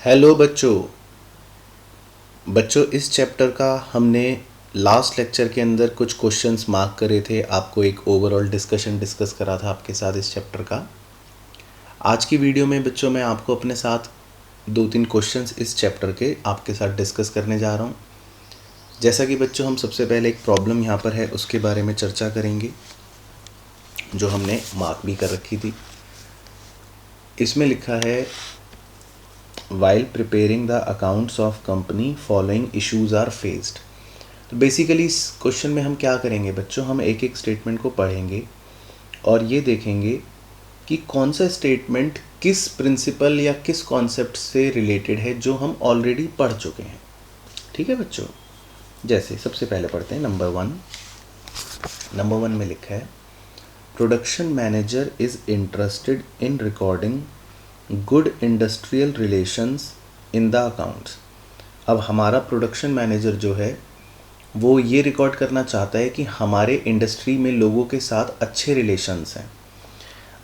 Hello बच्चों। इस chapter का हमने लास्ट लेक्चर के अंदर कुछ क्वेश्चंस मार्क करे थे, आपको एक ओवरऑल डिस्कस करा था आपके साथ इस चैप्टर का। आज की वीडियो में बच्चों मैं आपको अपने साथ 2-3 क्वेश्चंस इस चैप्टर के आपके साथ डिस्कस करने जा रहा हूँ। जैसा कि बच्चों हम सबसे पहले एक प्रॉब्लम यहाँ पर है उसके बारे में चर्चा करेंगे जो हमने मार्क भी कर रखी थी। इसमें लिखा है while preparing the accounts of company following issues are faced। तो बेसिकली इस क्वेश्चन में हम क्या करेंगे बच्चों, हम एक एक स्टेटमेंट को पढ़ेंगे और ये देखेंगे कि कौन सा स्टेटमेंट किस प्रिंसिपल या किस कॉन्सेप्ट से रिलेटेड है जो हम ऑलरेडी पढ़ चुके हैं। ठीक है बच्चों, जैसे सबसे पहले पढ़ते हैं नंबर वन में लिखा है production manager is interested in recording good industrial relations in the accounts. अब हमारा प्रोडक्शन मैनेजर जो है वो ये रिकॉर्ड करना चाहता है कि हमारे इंडस्ट्री में लोगों के साथ अच्छे रिलेशंस हैं।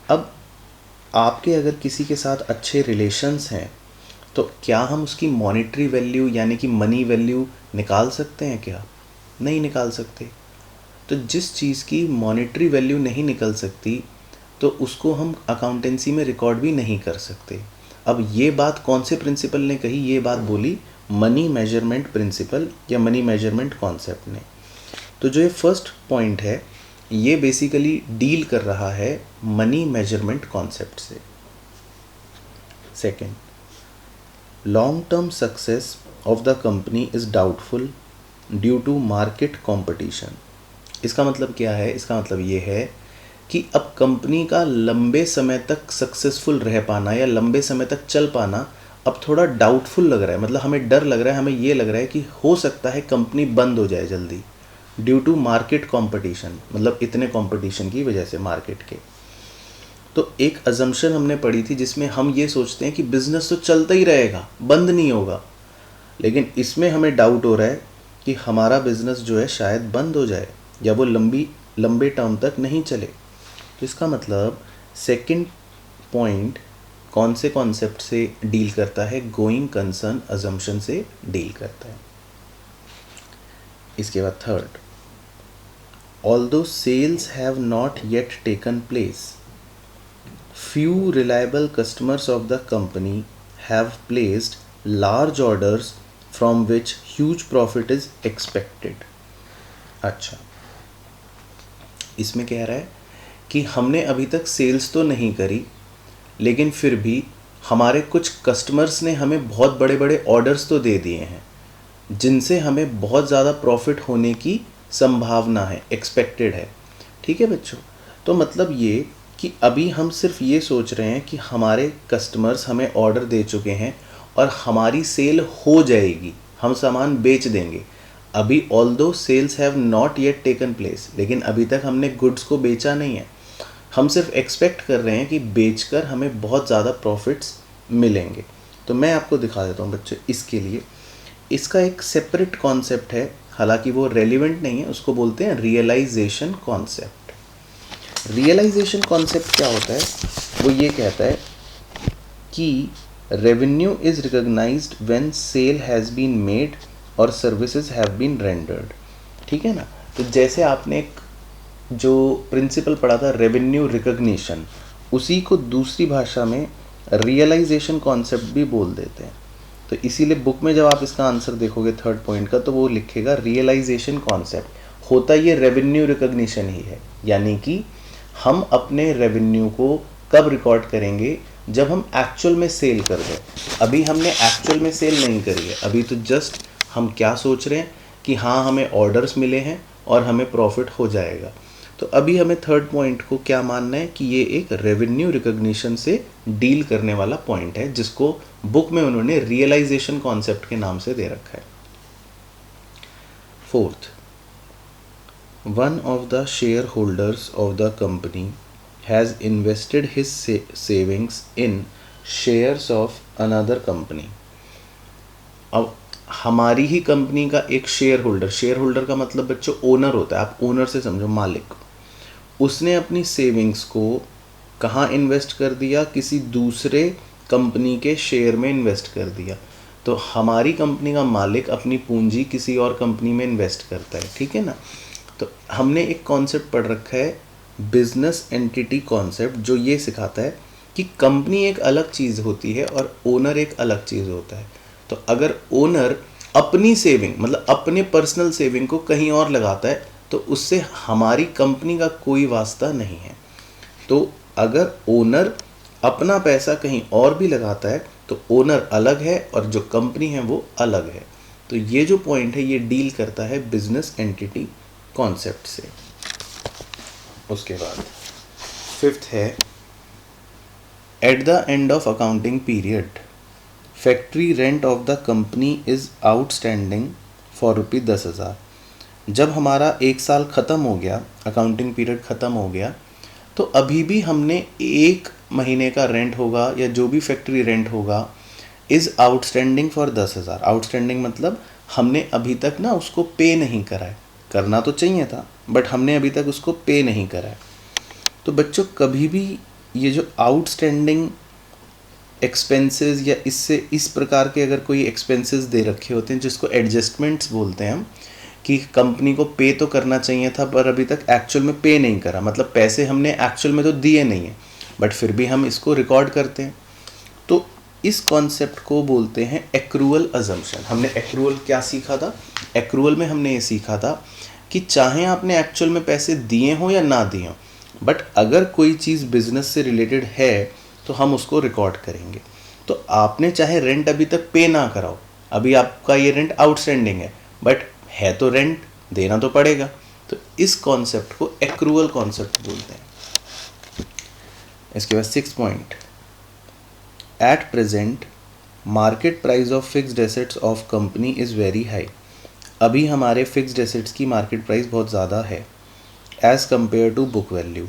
अब आपके अगर किसी के साथ अच्छे रिलेशंस हैं तो क्या हम उसकी मॉनेटरी वैल्यू यानी कि मनी वैल्यू निकाल सकते हैं? क्या नहीं निकाल सकते। तो जिस चीज़ की मॉनेटरी वैल्यू नहीं निकल सकती तो उसको हम अकाउंटेंसी में रिकॉर्ड भी नहीं कर सकते। अब ये बात कौन से प्रिंसिपल ने कही? ये बात बोली मनी मेजरमेंट प्रिंसिपल या मनी मेजरमेंट कॉन्सेप्ट ने। तो जो ये फर्स्ट पॉइंट है ये बेसिकली डील कर रहा है मनी मेजरमेंट कॉन्सेप्ट से। Second, long term success of the company is doubtful due to market competition. इसका मतलब क्या है? इसका मतलब ये है कि अब कंपनी का लंबे समय तक सक्सेसफुल रह पाना या लंबे समय तक चल पाना अब थोड़ा डाउटफुल लग रहा है। मतलब हमें डर लग रहा है, हमें ये लग रहा है कि हो सकता है कंपनी बंद हो जाए जल्दी ड्यू टू मार्केट कंपटीशन, मतलब इतने कंपटीशन की वजह से मार्केट के। तो एक अजम्पशन हमने पढ़ी थी जिसमें हम ये सोचते हैं कि बिजनेस तो चलता ही रहेगा, बंद नहीं होगा, लेकिन इसमें हमें डाउट हो रहा है कि हमारा बिजनेस जो है शायद बंद हो जाए या वो लंबे टर्म तक नहीं चले। तो इसका मतलब सेकंड पॉइंट कौन से कॉन्सेप्ट से डील करता है? गोइंग कंसर्न अजम्पशन से डील करता है। इसके बाद third, although cells have not yet taken place, few reliable customers of the company have placed large orders from which huge profit is expected. अच्छा, इसमें कह रहा है कि हमने अभी तक सेल्स तो नहीं करी लेकिन फिर भी हमारे कुछ कस्टमर्स ने हमें बहुत बड़े बड़े ऑर्डर्स तो दे दिए हैं जिनसे हमें बहुत ज़्यादा प्रॉफिट होने की संभावना है, एक्सपेक्टेड है। ठीक है बच्चों, तो मतलब ये कि अभी हम सिर्फ ये सोच रहे हैं कि हमारे कस्टमर्स हमें ऑर्डर दे चुके हैं और हमारी सेल हो जाएगी, हम सामान बेच देंगे। अभी although cells have not yet taken place, लेकिन अभी तक हमने गुड्स को बेचा नहीं है, हम सिर्फ एक्सपेक्ट कर रहे हैं कि बेचकर हमें बहुत ज़्यादा प्रॉफिट्स मिलेंगे। तो मैं आपको दिखा देता हूँ बच्चे, इसके लिए इसका एक सेपरेट कॉन्सेप्ट है, हालांकि वो रेलिवेंट नहीं है, उसको बोलते हैं रियलाइजेशन कॉन्सेप्ट। रियलाइजेशन कॉन्सेप्ट क्या होता है? वो ये कहता है कि revenue is recognised when sale has been made और सर्विसेज हैव बीन रेंडर्ड। ठीक है ना। तो जैसे आपने एक जो प्रिंसिपल पढ़ा था रेवेन्यू रिकॉग्निशन, उसी को दूसरी भाषा में रियलाइजेशन कॉन्सेप्ट भी बोल देते हैं। तो इसीलिए बुक में जब आप इसका आंसर देखोगे थर्ड पॉइंट का तो वो लिखेगा रियलाइजेशन कॉन्सेप्ट। होता ये रेवेन्यू रिकॉग्निशन ही है, यानी कि हम अपने रेवेन्यू को कब रिकॉर्ड करेंगे? जब हम एक्चुअल में सेल कर दें। अभी हमने एक्चुअल में सेल नहीं करी है, अभी तो जस्ट हम क्या सोच रहे हैं कि हाँ हमें ऑर्डर्स मिले हैं और हमें प्रॉफिट हो जाएगा। तो अभी हमें थर्ड पॉइंट को क्या मानना है कि ये एक रेवेन्यू रिकॉग्निशन से डील करने वाला पॉइंट है, जिसको बुक में उन्होंने रियलाइजेशन कॉन्सेप्ट के नाम से दे रखा है। Fourth, one of the share holders of the company has invested his savings in shares of another company. अब हमारी ही कंपनी का एक शेयर होल्डर का मतलब बच्चों ओनर होता है, आप ओनर से समझो, मालिक। उसने अपनी सेविंग्स को कहाँ इन्वेस्ट कर दिया? किसी दूसरे कंपनी के शेयर में इन्वेस्ट कर दिया। तो हमारी कंपनी का मालिक अपनी पूंजी किसी और कंपनी में इन्वेस्ट करता है, ठीक है ना। तो हमने एक कॉन्सेप्ट पढ़ रखा है बिजनेस एंटिटी कॉन्सेप्ट, जो ये सिखाता है कि कंपनी एक अलग चीज़ होती है और ओनर एक अलग चीज़ होता है। तो अगर ओनर अपनी सेविंग मतलब अपने पर्सनल सेविंग को कहीं और लगाता है तो उससे हमारी कंपनी का कोई वास्ता नहीं है। तो अगर ओनर अपना पैसा कहीं और भी लगाता है तो ओनर अलग है और जो कंपनी है वो अलग है। तो ये जो पॉइंट है ये डील करता है बिजनेस एंटिटी कॉन्सेप्ट से। उसके बाद फिफ्थ है eight the end of accounting period factory rent of the company is outstanding for ₹10,000। जब हमारा एक साल ख़त्म हो गया, अकाउंटिंग पीरियड ख़त्म हो गया, तो अभी भी हमने एक महीने का रेंट होगा या जो भी फैक्ट्री रेंट होगा इज़ आउटस्टैंडिंग फॉर 10,000। आउटस्टैंडिंग मतलब हमने अभी तक ना उसको पे नहीं करा है, करना तो चाहिए था बट हमने अभी तक उसको पे नहीं करा है। तो बच्चों कभी भी ये जो आउटस्टैंडिंग एक्सपेंसेस या इससे इस प्रकार के अगर कोई एक्सपेंसेस दे रखे होते हैं जिसको एडजस्टमेंट्स बोलते हैं हम, कि कंपनी को पे तो करना चाहिए था पर अभी तक एक्चुअल में पे नहीं करा, मतलब पैसे हमने एक्चुअल में तो दिए नहीं है बट फिर भी हम इसको रिकॉर्ड करते हैं। तो इस कॉन्सेप्ट को बोलते हैं एक्रूअल अजम्पशन। हमने एक्रूअल क्या सीखा था? एक्रूअल में हमने ये सीखा था कि चाहे आपने एक्चुअल में पैसे दिए हों या ना दिए हों, बट अगर कोई चीज़ बिजनेस से रिलेटेड है तो हम उसको रिकॉर्ड करेंगे। तो आपने चाहे रेंट अभी तक पे ना कराओ, अभी आपका ये रेंट आउटस्टैंडिंग है बट है तो रेंट देना तो पड़ेगा। तो इस कॉन्सेप्ट को एक्रूअल कॉन्सेप्ट बोलते हैं। इसके बाद 6 point at present market price of fixed assets of company is very high. अभी हमारे फिक्स्ड एसेट्स की मार्केट प्राइस बहुत ज़्यादा है as compare to book value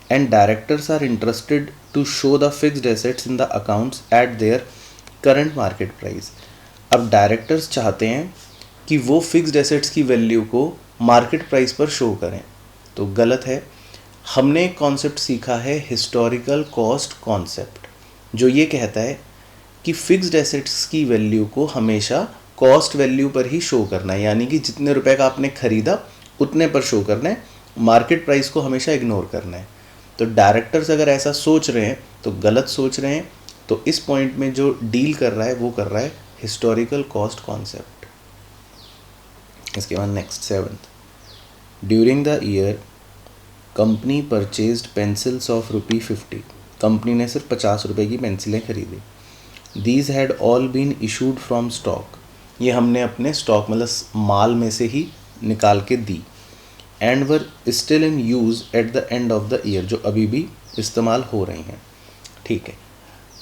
and directors are interested to show the fixed assets in the accounts at their current market price. अब directors चाहते हैं कि वो फिक्स्ड एसेट्स की वैल्यू को मार्केट प्राइस पर शो करें, तो गलत है। हमने एक कॉन्सेप्ट सीखा है हिस्टोरिकल कॉस्ट कॉन्सेप्ट, जो ये कहता है कि फिक्स्ड एसेट्स की वैल्यू को हमेशा कॉस्ट वैल्यू पर ही शो करना है, यानी कि जितने रुपए का आपने खरीदा उतने पर शो करना है, मार्केट प्राइस को हमेशा इग्नोर करना है। तो डायरेक्टर्स अगर ऐसा सोच रहे हैं तो गलत सोच रहे हैं। तो इस पॉइंट में जो डील कर रहा है वो कर रहा है हिस्टोरिकल कॉस्ट कॉन्सेप्ट। इसके बाद next 7th during the year company purchased pencils of ₹50। Company ने सिर्फ 50 रुपये की पेंसिलें खरीदी। These had all been issued from stock. ये हमने अपने स्टॉक मतलब माल में से ही निकाल के दी। And were still in use at the end of the year, जो अभी भी इस्तेमाल हो रही हैं, ठीक है।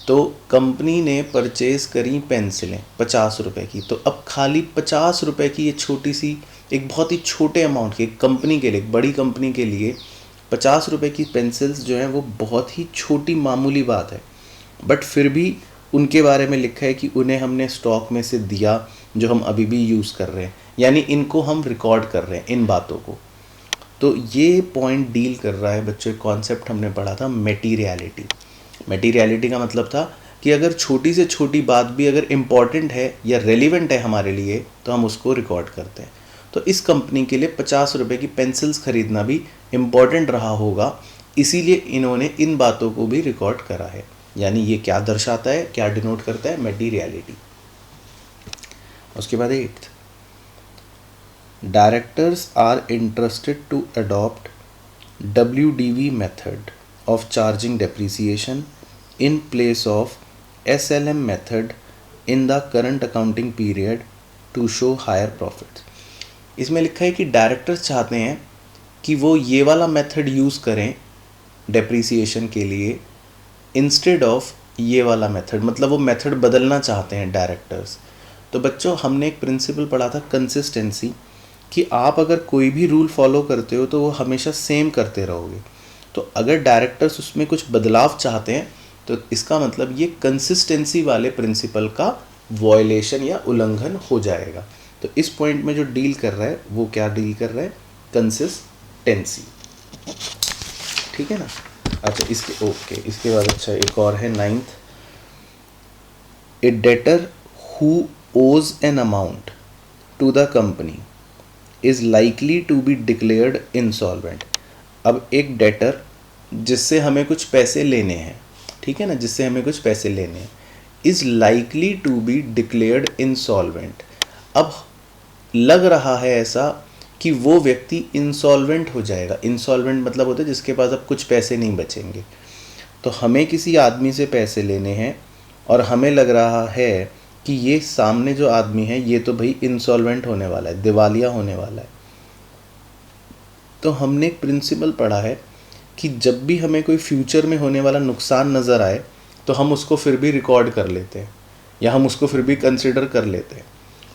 तो कंपनी ने परचेज़ करी पेंसिलें 50 रुपये की। तो अब खाली 50 रुपये की ये छोटी सी एक बहुत ही छोटे अमाउंट की कंपनी के लिए, एक बड़ी कंपनी के लिए 50 रुपये की पेंसिल्स जो हैं वो बहुत ही छोटी मामूली बात है, बट फिर भी उनके बारे में लिखा है कि उन्हें हमने स्टॉक में से दिया जो हम अभी भी यूज़ कर रहे हैं, यानी इनको हम रिकॉर्ड कर रहे हैं इन बातों को। तो ये पॉइंट डील कर रहा है बच्चों, कॉन्सेप्ट हमने पढ़ा था मेटीरियलिटी। मेटीरियलिटी का मतलब था कि अगर छोटी से छोटी बात भी अगर इम्पॉर्टेंट है या रेलिवेंट है हमारे लिए तो हम उसको रिकॉर्ड करते हैं। तो इस कंपनी के लिए 50 रुपये की पेंसिल्स खरीदना भी इम्पॉर्टेंट रहा होगा, इसीलिए इन्होंने इन बातों को भी रिकॉर्ड करा है। यानी ये क्या दर्शाता है, क्या डिनोट करता है? मेटीरियलिटी। उसके बाद 8th directors are interested to adopt WDV method of charging depreciation in place of SLM method in the current accounting period to show higher profits। इसमें लिखा है कि डायरेक्टर्स चाहते हैं कि वो ये वाला मेथड यूज़ करें डेप्रीसिएशन के लिए इंस्टेड ऑफ ये वाला मेथड, मतलब वो मेथड बदलना चाहते हैं डायरेक्टर्स। तो बच्चों हमने एक प्रिंसिपल पढ़ा था कंसिस्टेंसी, कि आप अगर कोई भी रूल फॉलो करते हो तो वो हमेशा सेम करते रहोगे। तो अगर डायरेक्टर्स उसमें कुछ बदलाव चाहते हैं तो इसका मतलब ये कंसिस्टेंसी वाले प्रिंसिपल का वॉयलेशन या उल्लंघन हो जाएगा। तो इस पॉइंट में जो डील कर रहा है वो क्या डील कर रहा है? कंसिस्टेंसी, ठीक है ना। अच्छा इसके बाद अच्छा एक और है 9th a debtor who owes an amount to the company is likely to be declared insolvent. अब एक डेटर जिससे हमें कुछ पैसे लेने हैं, ठीक है ना, जिससे हमें कुछ पैसे लेने हैं, is likely to be declared insolvent. अब लग रहा है ऐसा कि वो व्यक्ति इंसॉल्वेंट हो जाएगा। इंसॉल्वेंट मतलब होता है जिसके पास अब कुछ पैसे नहीं बचेंगे। तो हमें किसी आदमी से पैसे लेने हैं और हमें लग रहा है कि ये सामने जो आदमी है ये तो भाई इंसॉल्वेंट होने वाला है, दिवालिया होने वाला है। तो हमने एक प्रिंसिपल पढ़ा है कि जब भी हमें कोई फ्यूचर में होने वाला नुकसान नज़र आए तो हम उसको फिर भी रिकॉर्ड कर लेते हैं या हम उसको फिर भी कंसिडर कर लेते हैं।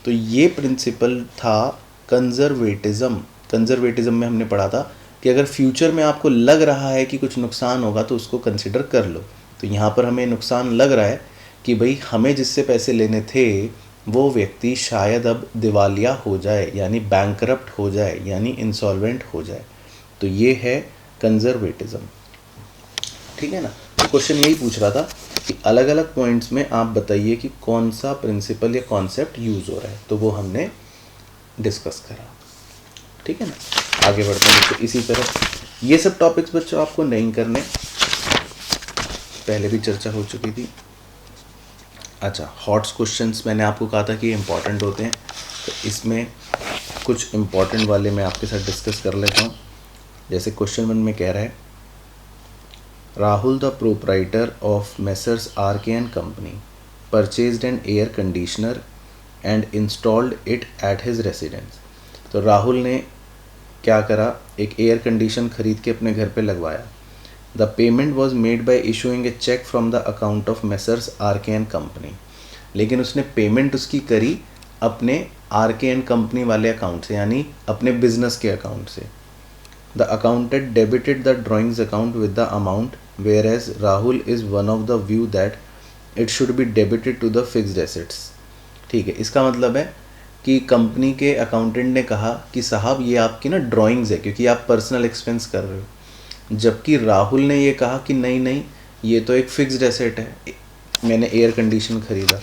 तो ये प्रिंसिपल था कंजर्वेटिज्म। कंजर्वेटिज्म में हमने पढ़ा था कि अगर फ्यूचर में आपको लग रहा है कि कुछ नुकसान होगा तो उसको कंसिडर कर लो। तो यहाँ पर हमें नुकसान लग रहा है कि भाई हमें जिससे पैसे लेने थे वो व्यक्ति शायद अब दिवालिया हो जाए, यानी बैंकरप्ट हो जाए, यानी इंसॉल्वेंट हो जाए। तो ये है कंजर्वेटिज्म, ठीक है ना। तो क्वेश्चन यही पूछ रहा था कि अलग अलग पॉइंट्स में आप बताइए कि कौन सा प्रिंसिपल या कॉन्सेप्ट यूज़ हो रहा है, तो वो हमने डिस्कस करा, ठीक है ना। आगे बढ़ते हैं। तो इसी तरह ये सब टॉपिक्स बच्चों आपको नहीं करने, पहले भी चर्चा हो चुकी थी। अच्छा, हॉट्स क्वेश्चंस मैंने आपको कहा था कि ये इंपॉर्टेंट होते हैं, तो इसमें कुछ इंपॉर्टेंट वाले मैं आपके साथ डिस्कस कर लेता हूँ। जैसे क्वेश्चन 1 में कह रहा है, Rahul the proprietor of messrs RK and company purchased an air conditioner and installed it at his residence. तो राहुल ने क्या करा, एक एयर कंडीशन खरीद के अपने घर पे लगवाया। The payment was made by issuing a cheque from the account of messrs RK and company. लेकिन उसने पेमेंट उसकी करी अपने आरके एंड कंपनी वाले अकाउंट से, यानी अपने बिजनेस के अकाउंट से। The accountant debited the drawings account with the amount whereas Rahul is one of the view that it should be debited to the fixed assets. ठीक है, इसका मतलब है कि कंपनी के अकाउंटेंट ने कहा कि साहब ये आपकी ना ड्राइंग्स है क्योंकि आप पर्सनल एक्सपेंस कर रहे हो, जबकि राहुल ने ये कहा कि नहीं नहीं ये तो एक फिक्स्ड एसेट है, मैंने एयर कंडीशन खरीदा।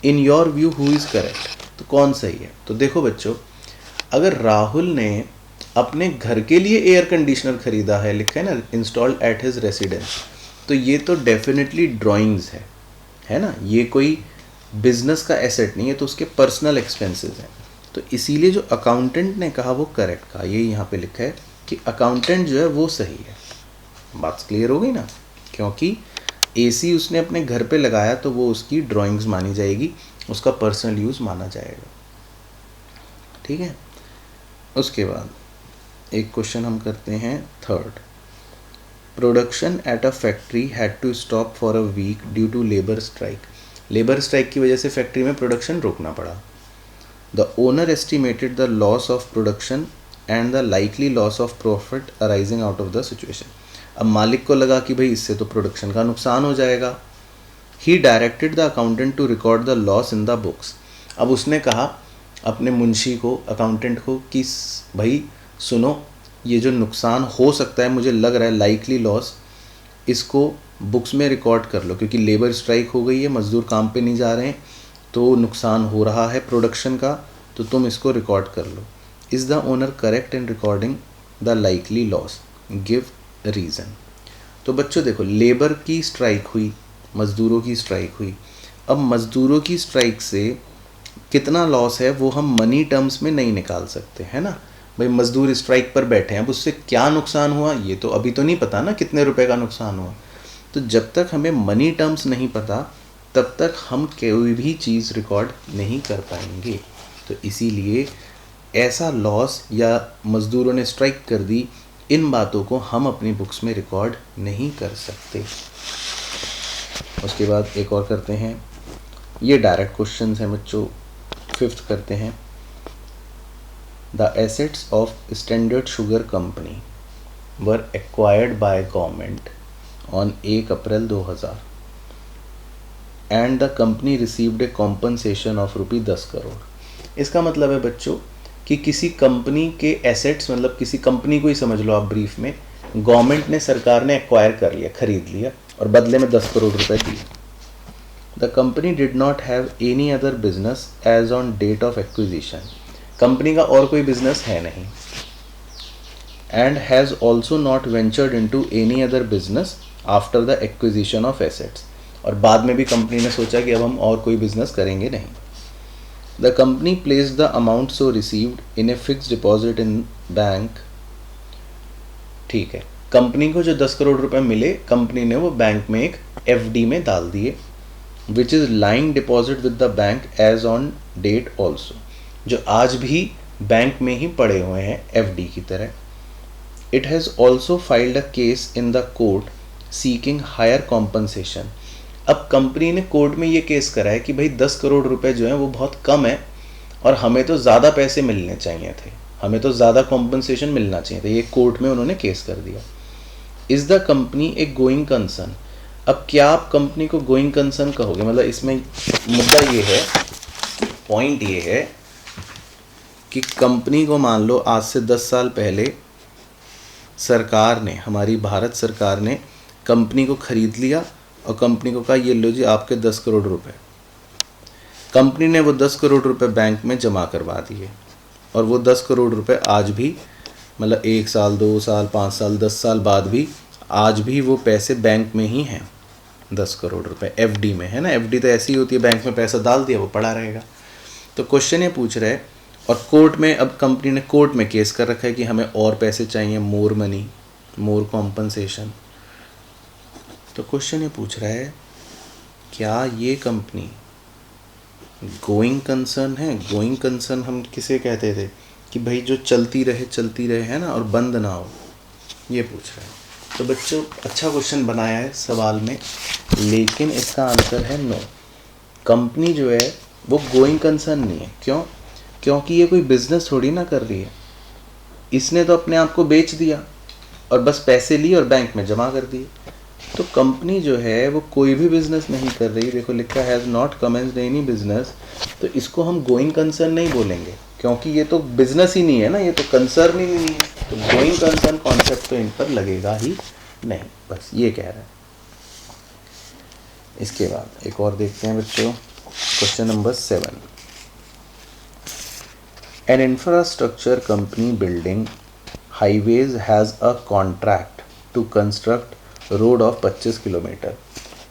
In your view who is correct, तो कौन सही है। तो देखो बच्चों, अगर राहुल ने अपने घर के लिए एयर कंडीशनर खरीदा है, लिखा है ना इंस्टॉल्ड एट हिज रेसिडेंस, तो ये तो डेफिनेटली ड्राइंग्स है ना, ये कोई बिजनेस का एसेट नहीं है, तो उसके पर्सनल एक्सपेंसेस हैं। तो इसीलिए जो अकाउंटेंट ने कहा वो करेक्ट कहा, ये यहाँ पे लिखा है कि अकाउंटेंट जो है वो सही है। बात क्लियर हो गई ना, क्योंकि एसी उसने अपने घर पे लगाया तो वो उसकी ड्राइंग्स मानी जाएगी, उसका पर्सनल यूज़ माना जाएगा, ठीक है। उसके बाद एक क्वेश्चन हम करते हैं third. Production at a factory had to stop for a week due to labour strike. Labour strike की वजह से फैक्ट्री में प्रोडक्शन रोकना पड़ा। The owner estimated the loss of production and the likely loss of profit arising out of the situation. अब मालिक को लगा कि भाई इससे तो प्रोडक्शन का नुकसान हो जाएगा। He directed the accountant to record the loss in the books. अब उसने कहा अपने मुंशी को, अकाउंटेंट को, कि भाई सुनो, ये जो नुकसान हो सकता है, मुझे लग रहा है लाइकली लॉस, इसको बुक्स में रिकॉर्ड कर लो, क्योंकि लेबर स्ट्राइक हो गई है, मज़दूर काम पे नहीं जा रहे हैं, तो नुकसान हो रहा है प्रोडक्शन का, तो तुम इसको रिकॉर्ड कर लो। Is the owner correct in recording the likely loss, give reason. तो बच्चों देखो, लेबर की स्ट्राइक हुई, मज़दूरों की स्ट्राइक हुई। अब मज़दूरों की स्ट्राइक से कितना लॉस है वो हम मनी टर्म्स में नहीं निकाल सकते, है ना। भाई मज़दूर स्ट्राइक पर बैठे हैं, अब उससे क्या नुकसान हुआ ये तो अभी तो नहीं पता ना, कितने रुपए का नुकसान हुआ। तो जब तक हमें मनी टर्म्स नहीं पता तब तक हम कोई भी चीज़ रिकॉर्ड नहीं कर पाएंगे। तो इसीलिए ऐसा लॉस या मज़दूरों ने स्ट्राइक कर दी, इन बातों को हम अपनी बुक्स में रिकॉर्ड नहीं कर सकते। उसके बाद एक और करते हैं, ये डायरेक्ट क्वेश्चन हैं बच्चों। फिफ्थ करते हैं, the assets of standard sugar company were acquired by government on 1 April 2000 and the company received A compensation of ₹10 crore. इसका मतलब है बच्चों कि किसी कंपनी के एसेट्स, मतलब किसी कंपनी को ही समझ लो आप ब्रीफ में, गवर्नमेंट ने, सरकार ने एक्वायर कर लिया, खरीद लिया, और बदले में 10 करोड़ रुपए दिए। The company did not have any other business as on date of acquisition, company का और कोई बिजनेस है नहीं, and has also not ventured into any other business after the acquisition of assets, और बाद में भी कंपनी ने सोचा कि अब हम और कोई बिजनेस करेंगे नहीं. The company placed the amount so received in a fix deposit in bank. ठीक है, कंपनी को जो 10 करोड़ रुपए मिले, कंपनी ने वो बैंक में एक एफडी में डाल दिए, which is lying deposit with the bank as on date also, जो आज भी बैंक में ही पड़े हुए हैं एफडी की तरह. It has also filed a case in the court seeking higher compensation. अब कंपनी ने कोर्ट में ये केस करा है कि भाई 10 करोड़ रुपए जो हैं वो बहुत कम है और हमें तो ज़्यादा पैसे मिलने चाहिए थे, हमें तो ज़्यादा कॉम्पनसेशन मिलना चाहिए था. ये कोर्ट में उन्होंने केस कर दिया. Is the company A going concern. अब क्या आप कंपनी को गोइंग कंसर्न कहोगे? मतलब इसमें मुद्दा ये है, पॉइंट ये है कि कंपनी को मान लो आज से 10 साल पहले सरकार ने, हमारी भारत सरकार ने कंपनी को ख़रीद लिया और कंपनी को कहा ये लो जी आपके 10 करोड़ रुपए. कंपनी ने वो 10 करोड़ रुपए बैंक में जमा करवा दिए और वो 10 करोड़ रुपए आज भी, मतलब 1 साल 2 साल 5 साल 10 साल बाद भी आज भी वो पैसे बैंक में ही हैं. 10 करोड़ रुपए एफडी में है ना, एफडी तो ऐसी ही होती है, बैंक में पैसा डाल दिया वो पड़ा रहेगा. तो क्वेश्चन ये पूछ रहा है, और कोर्ट में, अब कंपनी ने कोर्ट में केस कर रखा है कि हमें और पैसे चाहिए, मोर मनी, मोर कॉम्पनसेशन. तो क्वेश्चन ये पूछ रहा है, क्या ये कंपनी गोइंग कंसर्न है? गोइंग कंसर्न हम किसे कहते थे कि भाई जो चलती रहे है ना, और बंद ना हो, ये पूछ रहा है. तो बच्चों अच्छा क्वेश्चन बनाया है सवाल में, लेकिन इसका आंसर है नो. कंपनी जो है वो गोइंग कंसर्न नहीं है. क्यों? क्योंकि ये कोई बिजनेस थोड़ी ना कर रही है, इसने तो अपने आप को बेच दिया और बस पैसे लिए और बैंक में जमा कर दिए. तो कंपनी जो है वो कोई भी बिजनेस नहीं कर रही. देखो लिखा has not commenced any business, तो इसको हम गोइंग कंसर्न नहीं बोलेंगे क्योंकि ये तो बिजनेस ही नहीं है ना, ये तो कंसर्न ही नहीं है. तो गोइंग कंसर्न कॉन्सेप्ट तो इन पर लगेगा ही नहीं, बस ये कह रहा है. इसके बाद एक और देखते हैं बच्चों, question number 7. An infrastructure company building highways has a contract to construct road of 25 kilometre.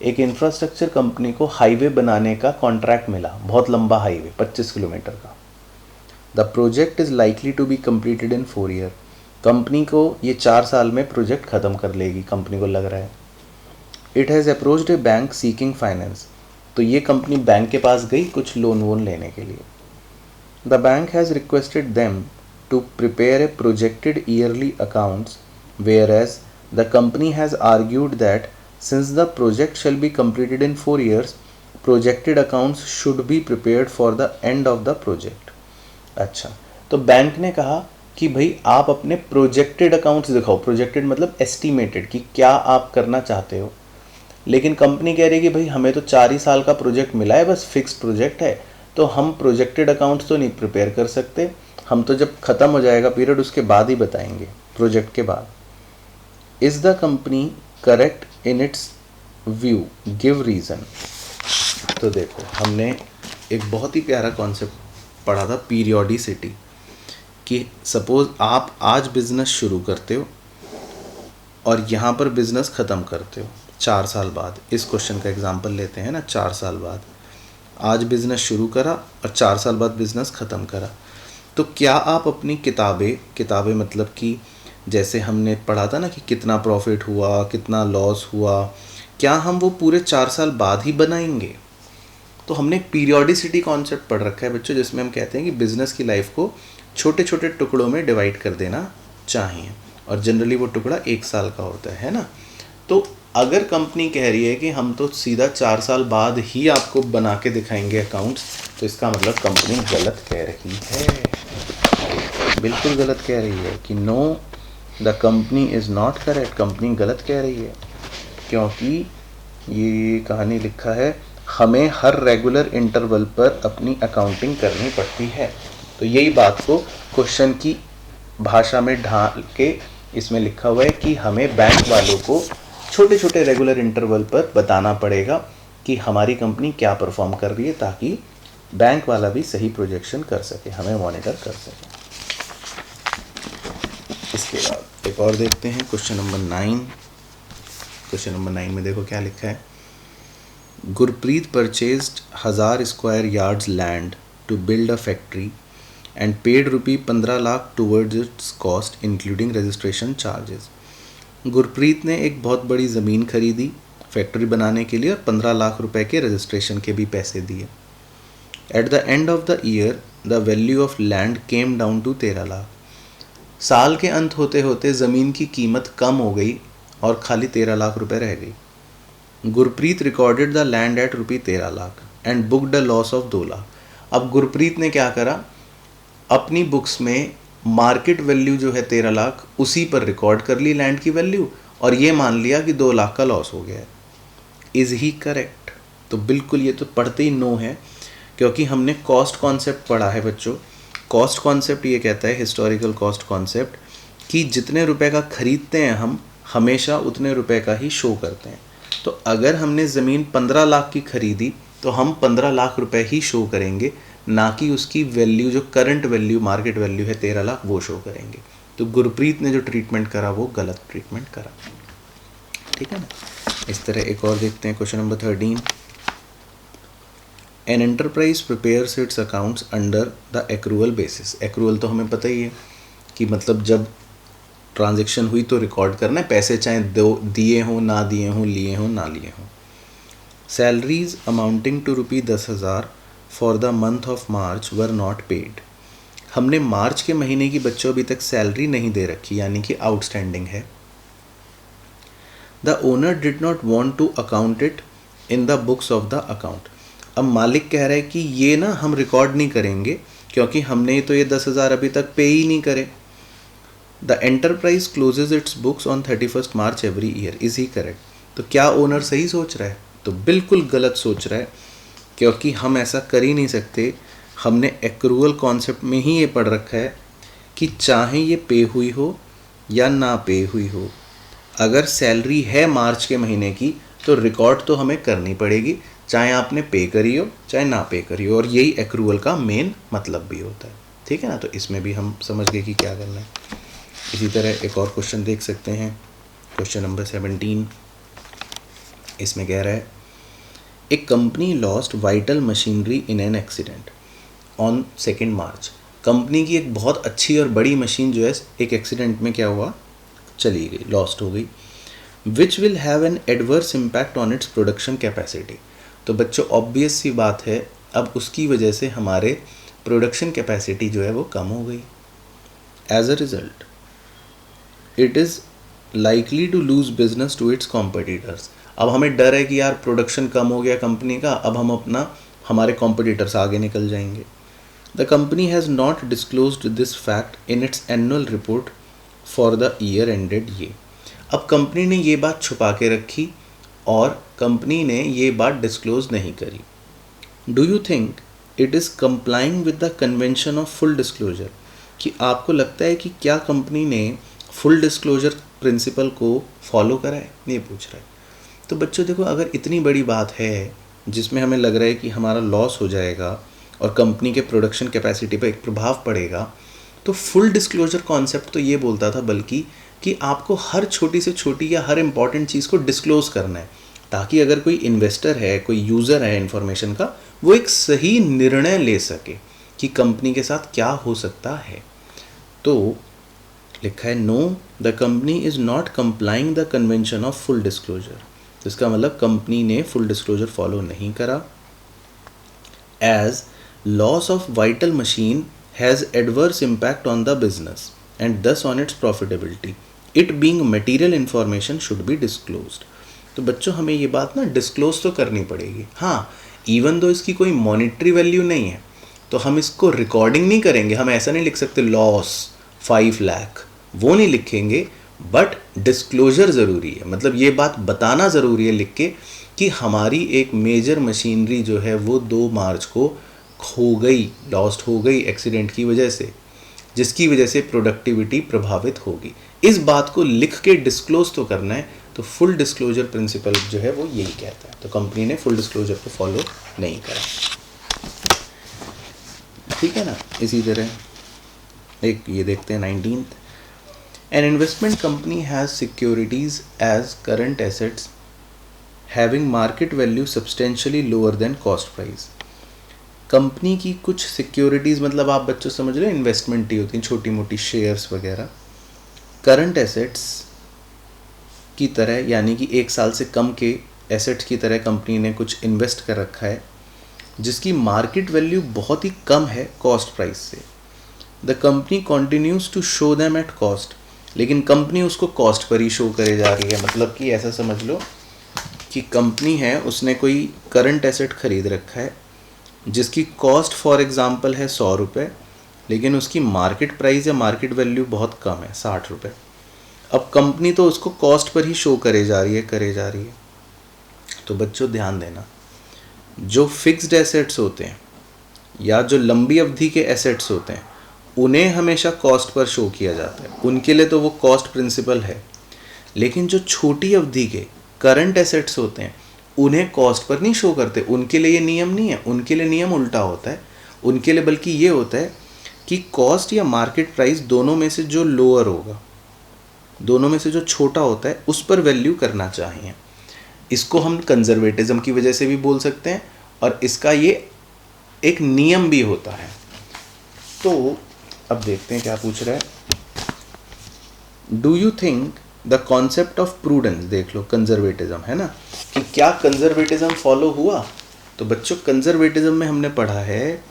एक इंफ्रास्ट्रक्चर कंपनी को हाईवे बनाने का कॉन्ट्रैक्ट मिला, बहुत लंबा हाईवे 25 किलोमीटर का. The project is likely to be completed in 4 year. Company को ये 4 साल में प्रोजेक्ट ख़त्म कर लेगी, कंपनी को लग रहा है. It has approached A bank seeking finance. तो ये कंपनी बैंक के पास गई कुछ लोन वोन लेने के लिए. The bank has requested them to prepare a projected yearly accounts, whereas the company has argued that since the project shall be completed in 4 years, projected accounts should be prepared for the end of the project. अच्छा, तो bank ने कहा कि भाई आप अपने projected accounts दिखाओ. Projected मतलब एस्टिमेटेड, कि क्या आप करना चाहते हो. लेकिन कंपनी कह रही है कि भाई हमें तो 4 ही साल का प्रोजेक्ट मिला है, बस फिक्स प्रोजेक्ट है, तो हम प्रोजेक्टेड अकाउंट्स तो नहीं प्रिपेयर कर सकते, हम तो जब ख़त्म हो जाएगा पीरियड उसके बाद ही बताएंगे, प्रोजेक्ट के बाद. Is the company correct in its view? Give reason. तो देखो हमने एक बहुत ही प्यारा कॉन्सेप्ट पढ़ा था, पीरियोडिसिटी, कि सपोज आप आज बिजनेस शुरू करते हो और यहाँ पर बिजनेस ख़त्म करते हो 4 साल बाद. इस क्वेश्चन का एग्जांपल लेते हैं ना, 4 साल बाद आज बिजनेस शुरू करा और 4 साल बाद बिजनेस ख़त्म करा. तो क्या आप अपनी किताबें मतलब कि जैसे हमने पढ़ा था ना कि कितना प्रॉफिट हुआ, कितना लॉस हुआ, क्या हम वो पूरे 4 साल बाद ही बनाएंगे? तो हमने एक पीरियोडिसिटी कॉन्सेप्ट पढ़ रखा है बच्चों, जिसमें हम कहते हैं कि बिज़नेस की लाइफ को छोटे छोटे टुकड़ों में डिवाइड कर देना चाहिए, और जनरली वो टुकड़ा 1 साल का होता है ना. तो अगर कंपनी कह रही है कि हम तो सीधा 4 साल बाद ही आपको बना के दिखाएंगे अकाउंट्स, तो इसका मतलब कंपनी गलत कह रही है, बिल्कुल गलत कह रही है कि no, the company is not correct. Company गलत कह रही है क्योंकि ये कहानी लिखा है हमें हर रेगुलर इंटरवल पर अपनी अकाउंटिंग करनी पड़ती है. तो यही बात को क्वेश्चन की भाषा में ढाल के इसमें लिखा हुआ है कि हमें बैंक वालों को छोटे छोटे रेगुलर इंटरवल पर बताना पड़ेगा कि हमारी कंपनी क्या परफॉर्म कर रही है, ताकि बैंक वाला भी सही प्रोजेक्शन कर सके, हमें मॉनिटर कर सके। इसके बाद एक और देखते हैं क्वेश्चन नंबर 9। क्वेश्चन नंबर 9 में देखो क्या लिखा है। Gurpreet purchased 1000 square yards land to build a factory and paid ₹15 lakh towards its cost including registration charges. Gurpreet ने एक बहुत बड़ी ज़मीन खरीदी फैक्ट्री बनाने के लिए और 15 लाख रुपए के रजिस्ट्रेशन के भी पैसे दिए। At the end of the year the value of land came down to 13 lakh. साल के अंत होते होते ज़मीन की कीमत कम हो गई और खाली 13 लाख रुपए रह गई। Gurpreet recorded the land at ₹13 lakh and booked a loss of 2 lakh. अब गुरप्रीत ने क्या करा, अपनी बुक्स में मार्केट वैल्यू जो है 13 लाख उसी पर रिकॉर्ड कर ली लैंड की वैल्यू, और ये मान लिया कि 2 लाख का लॉस हो गया है। Is he correct? तो बिल्कुल ये तो पढ़ते ही नो है, क्योंकि हमने कॉस्ट कॉन्सेप्ट पढ़ा है बच्चों। कॉस्ट कॉन्सेप्ट ये कहता है, हिस्टोरिकल कॉस्ट कॉन्सेप्ट, कि जितने रुपए का खरीदते हैं हम हमेशा उतने रुपए का ही शो करते हैं। तो अगर हमने ज़मीन 15 लाख की खरीदी तो हम 15 लाख रुपए ही शो करेंगे, ना कि उसकी वैल्यू जो करंट वैल्यू मार्केट वैल्यू है 13 लाख वो शो करेंगे। तो गुरप्रीत ने जो ट्रीटमेंट करा वो गलत ट्रीटमेंट करा, ठीक है ना। इस तरह एक और देखते हैं question number 13। An enterprise prepares it's accounts under the accrual basis. Accrual तो हमें पता ही है कि मतलब जब ट्रांजैक्शन हुई तो रिकॉर्ड करना है, पैसे चाहे दिए हों ना दिए हों, लिए हों ना लिए हों। Salaries amounting to ₹10,000 for the month of March were not paid. हमने मार्च के महीने की बच्चों अभी तक सैलरी नहीं दे रखी, यानी कि आउटस्टैंडिंग है। The owner did not want to account it in the books of the account. अब मालिक कह रहा है कि ये ना हम रिकॉर्ड नहीं करेंगे क्योंकि हमने तो ये 10,000 अभी तक पे ही नहीं करे। The enterprise closes its books on 31 March every year. Is he correct? तो क्या ओनर सही सोच रहा है? तो बिल्कुल गलत सोच रहा है, क्योंकि हम ऐसा कर ही नहीं सकते। हमने एक्रूअल कॉन्सेप्ट में ही ये पढ़ रखा है कि चाहे ये पे हुई हो या ना पे हुई हो, अगर सैलरी है मार्च के महीने की तो रिकॉर्ड तो हमें करनी पड़ेगी, चाहे आपने पे करी हो चाहे ना पे करी हो। और यही एक्रूअल का मेन मतलब भी होता है, ठीक है ना। तो इसमें भी हम समझ गए कि क्या करना है। इसी तरह एक और क्वेश्चन देख सकते हैं, क्वेश्चन नंबर 17। इसमें कह रहा है, a company lost vital machinery in an accident on 2 March. Company की एक बहुत अच्छी और बड़ी मशीन जो है एक एक्सीडेंट में क्या हुआ, चली गई, लॉस्ट हो गई। Which will have an adverse impact on its production capacity. तो बच्चों ऑब्वियस सी बात है, अब उसकी वजह से हमारे प्रोडक्शन कैपेसिटी जो है वो कम हो गई। As a result it is likely to lose business to its competitors. अब हमें डर है कि यार प्रोडक्शन कम हो गया कंपनी का, अब हम हमारे कॉम्पिटिटर्स आगे निकल जाएंगे। The company has not disclosed this fact in its annual report for the year ended ये। अब कंपनी ने ये बात छुपा के रखी और कंपनी ने ये बात डिस्क्लोज नहीं करी। Do you think it is complying with the convention of full disclosure. कि आपको लगता है कि क्या कंपनी ने फुल डिस्क्लोजर प्रिंसिपल को फॉलो करा है, ये पूछ रहा है। तो बच्चों देखो, अगर इतनी बड़ी बात है जिसमें हमें लग रहा है कि हमारा लॉस हो जाएगा और कंपनी के प्रोडक्शन कैपेसिटी पर एक प्रभाव पड़ेगा, तो फुल डिस्क्लोजर कॉन्सेप्ट तो ये बोलता था बल्कि कि आपको हर छोटी से छोटी या हर इंपॉर्टेंट चीज़ को डिस्क्लोज करना है, ताकि अगर कोई इन्वेस्टर है, कोई यूज़र है इन्फॉर्मेशन का, वो एक सही निर्णय ले सके कि कंपनी के साथ क्या हो सकता है। तो लिखा है, no the company is not complying the convention of full disclosure. तो इसका मतलब कंपनी ने फुल डिस्क्लोजर फॉलो नहीं करा। As loss of vital machine has adverse impact on the business and thus on its profitability, it being material information should be disclosed. तो बच्चों हमें ये बात ना डिस्क्लोज तो करनी पड़ेगी। हाँ, इवन दो इसकी कोई मॉनिटरी वैल्यू नहीं है तो हम इसको रिकॉर्डिंग नहीं करेंगे। हम ऐसा नहीं लिख सकते लॉस 5 लाख, वो नहीं लिखेंगे, बट डिस्क्लोजर ज़रूरी है। मतलब ये बात बताना ज़रूरी है लिख के कि हमारी एक मेजर मशीनरी जो है वो 2 मार्च को खो गई, लॉस्ट हो गई एक्सीडेंट की वजह से, जिसकी वजह से प्रोडक्टिविटी प्रभावित होगी। इस बात को लिख के डिस्क्लोज तो करना है, तो फुल डिस्क्लोजर प्रिंसिपल जो है वो यही कहता है। तो कंपनी ने फुल डिस्क्लोजर को फॉलो नहीं करा, ठीक है ना। इसी तरह एक ये देखते हैं 19th, an investment company has securities as current assets having market value substantially lower than cost price. Company की कुछ सिक्योरिटीज़, मतलब आप बच्चों समझ रहे हो, इन्वेस्टमेंट ही होती हैं, छोटी मोटी शेयर्स वगैरह, करंट एसेट्स की तरह, यानी कि 1 साल से कम के एसेट्स की तरह कंपनी ने कुछ इन्वेस्ट कर रखा है जिसकी मार्केट वैल्यू बहुत ही कम है कॉस्ट प्राइस से। The company continues to show them at cost, लेकिन कंपनी उसको कॉस्ट पर ही शो करे जा रही है। मतलब कि ऐसा समझ लो कि कंपनी है, उसने कोई करंट एसेट खरीद रखा है जिसकी कॉस्ट फॉर एग्जांपल है 100 रुपये, लेकिन उसकी मार्केट प्राइस या मार्केट वैल्यू बहुत कम है 60 रुपये। अब कंपनी तो उसको कॉस्ट पर ही शो करे जा रही है। तो बच्चों ध्यान देना, जो फिक्स्ड एसेट्स होते हैं या जो लंबी अवधि के एसेट्स होते हैं उन्हें हमेशा कॉस्ट पर शो किया जाता है, उनके लिए तो वो कॉस्ट प्रिंसिपल है। लेकिन जो छोटी अवधि के करंट एसेट्स होते हैं उन्हें कॉस्ट पर नहीं शो करते, उनके लिए ये नियम नहीं है, उनके लिए नियम उल्टा होता है। उनके लिए बल्कि ये होता है कि कॉस्ट या मार्केट प्राइस दोनों में से जो लोअर होगा, दोनों में से जो छोटा होता है उस पर वैल्यू करना चाहिए। इसको हम कंजर्वेटिज्म की वजह से भी बोल सकते हैं और इसका ये एक नियम भी होता है। तो अब देखते हैं क्या पूछ रहा है। Do you think the concept of prudence, देख लो कंजर्वेटिज्म है ना, कि क्या कंजर्वेटिज्म फॉलो हुआ। तो बच्चों कंजर्वेटिज्म में हमने पढ़ा है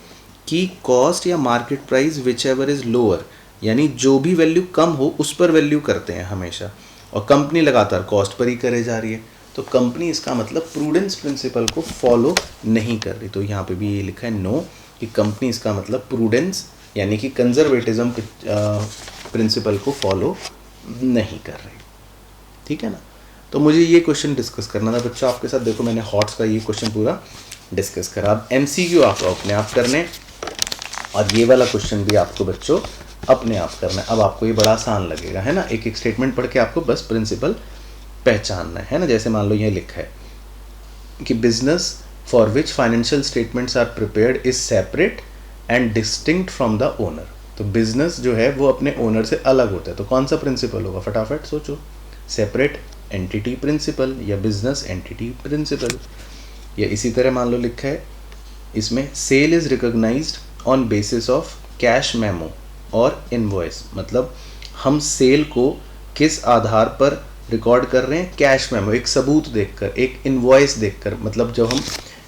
कि कॉस्ट या market price which ever is lower, यानी जो भी वैल्यू कम हो उस पर वैल्यू करते हैं हमेशा, और कंपनी लगातार कॉस्ट पर ही करे जा रही है। तो कंपनी इसका मतलब प्रूडेंस प्रिंसिपल को फॉलो नहीं कर रही। तो यहाँ पे भी ये लिखा है नो, कि कंपनी इसका मतलब प्रूडेंस यानी कि कंजर्वेटिज्म प्रिंसिपल को फॉलो नहीं कर रही, ठीक है ना। तो मुझे ये क्वेश्चन डिस्कस करना था बच्चों आपके साथ। देखो मैंने हॉट्स का ये क्वेश्चन पूरा डिस्कस करा। अब MCQ आपको अपने आप करने, और ये वाला क्वेश्चन भी आपको बच्चों अपने आप करना है। अब आपको ये बड़ा आसान लगेगा, है ना। एक एक स्टेटमेंट पढ़ के आपको बस प्रिंसिपल पहचानना है ना। जैसे मान लो ये लिखा है कि business for which financial statements are prepared is separate and distinct from the owner. तो बिजनेस जो है वो अपने ओनर से अलग होता है। तो कौन सा प्रिंसिपल होगा, फटाफट सोचो। सेपरेट एंटिटी प्रिंसिपल या बिजनेस एंटिटी प्रिंसिपल। या इसी तरह मान लो लिखा है इसमें sale is recognised on basis of cash memo और इनवॉइस। मतलब हम सेल को किस आधार पर रिकॉर्ड कर रहे हैं, कैश मेमो, एक सबूत देखकर, एक इनवॉइस देखकर। मतलब जब हम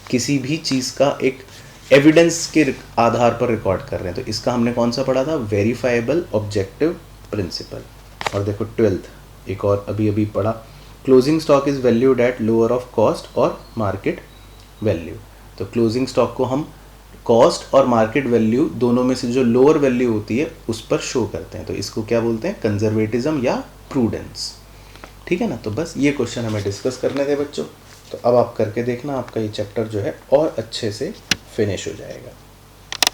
किसी भी चीज़ का एक एविडेंस के आधार पर रिकॉर्ड कर रहे हैं। तो इसका हमने कौन सा पढ़ा था, वेरीफाइबल ऑब्जेक्टिव प्रिंसिपल। और देखो 12th एक और अभी पढ़ा, closing stock is valued at lower of cost और मार्केट वैल्यू। तो क्लोजिंग स्टॉक को हम कॉस्ट और मार्केट वैल्यू दोनों में से जो लोअर वैल्यू होती है उस पर शो करते हैं। तो इसको क्या बोलते हैं, कंजर्वेटिज्म या प्रूडेंस, ठीक है ना। तो बस ये क्वेश्चन हमें डिस्कस करने थे बच्चों। तो अब आप करके देखना, आपका ये चैप्टर जो है और अच्छे से फिनिश हो जाएगा।